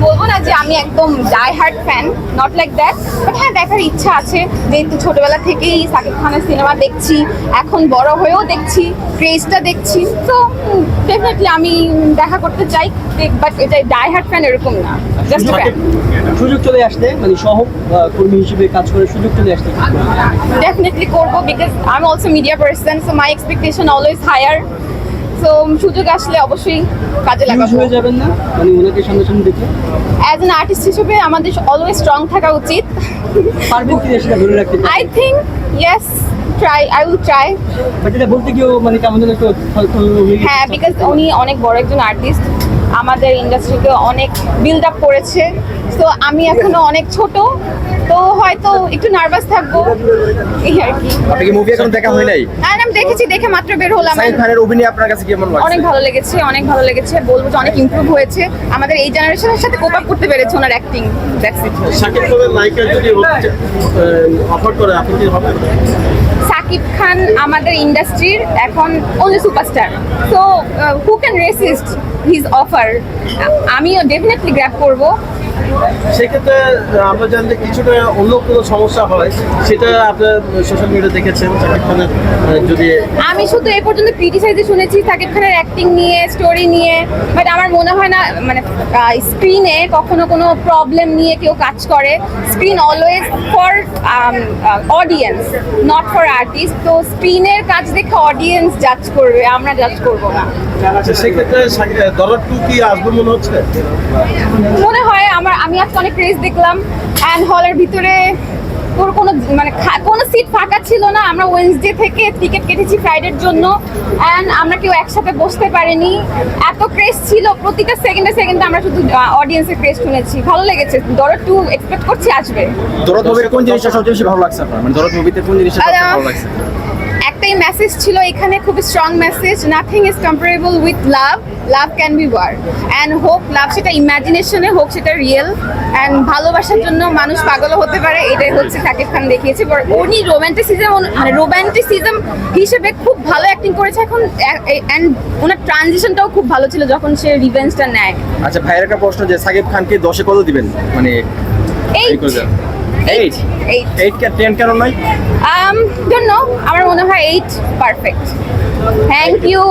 বলবো না যে আমি একদম die hard fan, not like that, but হ্যাঁ দেখার ইচ্ছা আছে। যেহেতু ছোটবেলা থেকেই সাকিব খানের সিনেমা দেখছি, এখন বড় হয়েও দেখছি, ক্রেজটা দেখছি, তো ডেফিনেটলি আমি দেখা করতে চাই, বাট এটা ডাই হার্ট ফ্যান এরকম না, জাস্ট ফ্যান। সুযোগ চলে আসতে মানে কর্মী হিসেবে কাজ করে সুযোগ চলে আসতে ডেফিনেটলি করবো, because I am also media person, so my expectation always higher. So সুযোগ আসলে অবশ্যই কাজে লাগাবো। হয়ে যাবেন না মানে ওনাকে সামনাসামনি দেখে? অ্যাজ অ্যান আর্টিস্ট হিসেবে আমাদের অলওয়েজ স্ট্রং থাকা উচিত। পারবেন কি সেটা ধরে রাখতে? I think yes, I will try. But এটা বলতে গিয়েও মানে কেমন যেন একটু হ্যাঁ, বিকজ উনি অনেক বড় একজন আর্টিস্ট, আমাদের ইন্ডাস্ট্রিকে অনেক বিল্ড আপ করেছে। তো আমি এখনো অনেক ছোট, তো হয়তো একটু নার্ভাস থাকবো, এই আর কি। আপনি কি মুভি এখন দেখা হয় নাই? হ্যাঁ, আমি দেখেছি, দেখে মাত্র বের হলাম। সাকিব খানের অভিনয় আপনার কাছে কেমন লাগছে? অনেক ভালো লেগেছে, অনেক ভালো লেগেছে, বলবো যে অনেক ইমপ্রুভ হয়েছে। আমাদের এই জেনারেশনের সাথে কোপ আপ করতে পেরেছে ওনার অ্যাক্টিং। That's it. শাকিব খানের নায়িকা যদি অফার করে আপনি কি হবে? সাকিব খান আমাদের ইন্ডাস্ট্রির এখন only superstar, so who can resist his offer? আমিও ডেফিনেটলি গ্র্যাব করব। সেক্ষেত্রে আমরা জানি যে কিছুটা অন্য কোনো সমস্যা হয়, সেটা আপনার সোশ্যাল মিডিয়া দেখেছেন শাকিব খানের যদি। আমি শুধু এ পর্যন্ত ক্রিটিসাইজে শুনেছি সাকিব খানের অ্যাক্টিং নিয়ে, স্টোরি নিয়ে, বাট আমার মনে হয় না মানে স্ক্রিনে কখনো কোনো প্রবলেম নিয়ে কেউ কাজ করে। Screen always for audience, not for artist. তো স্ক্রিনের কাজ দেখে অডিয়েন্স জাজ করবে, আমরা জাজ করব না। আচ্ছা, সেক্ষেত্রে দরদ 2 কি আসবে মনে হচ্ছে? মনে হয় আমি আজকে অনেক ক্রেজ দেখলাম, অ্যান্ড হলের ভিতরে ওর কোনো মানে কোনো সিট ফাঁকা ছিল না। আমরা ওয়েডনেসডে থেকে টিকিট কেটেছি ফ্রাইডের জন্য, অ্যান্ড আমরা কেউ একসাথে বসতে পারিনি, এত ক্রেজ ছিল। প্রতিটা সেকেন্ডে আমরা শুধু অডিয়েন্সের ক্রেজ শুনেছি, ভালো লেগেছে। দরদ 2 এক্সপেক্ট করছি আসবে। দরদ মুভির কোন জিনিসটা সবচেয়ে বেশি ভালো লাগছে আপনার? মানে দরদ মুভিতে কোন জিনিসটা সবচেয়ে ভালো লাগছে? একটাই মেসেজ ছিল এখানে, খুব strong message, nothing is comparable with love, love can be war, and হোক লাভ সেটা ইমাজিনেশনে হোক সেটা রিয়েল, অ্যান্ড ভালোবাসার জন্য মানুষ পাগলও হতে পারে, এটাই হচ্ছে সাকিব খান দেখিয়েছে। উনি রোম্যান্টিসিজম হিসেবে খুব ভালো অ্যাক্টিং করেছে এখন, অ্যান্ড ওনার ট্রানজিশনটাও খুব ভালো ছিল যখন সে রিভেঞ্জটা নেয়। আচ্ছা ভাইয়ের একটা প্রশ্ন, যে সাকিব খানকে 10-এ কত দিবেন? মানে 8 10 কেন নয়? ডোন্ট নো, আমার মনে হয় 8 পারফেক্ট। Thank you.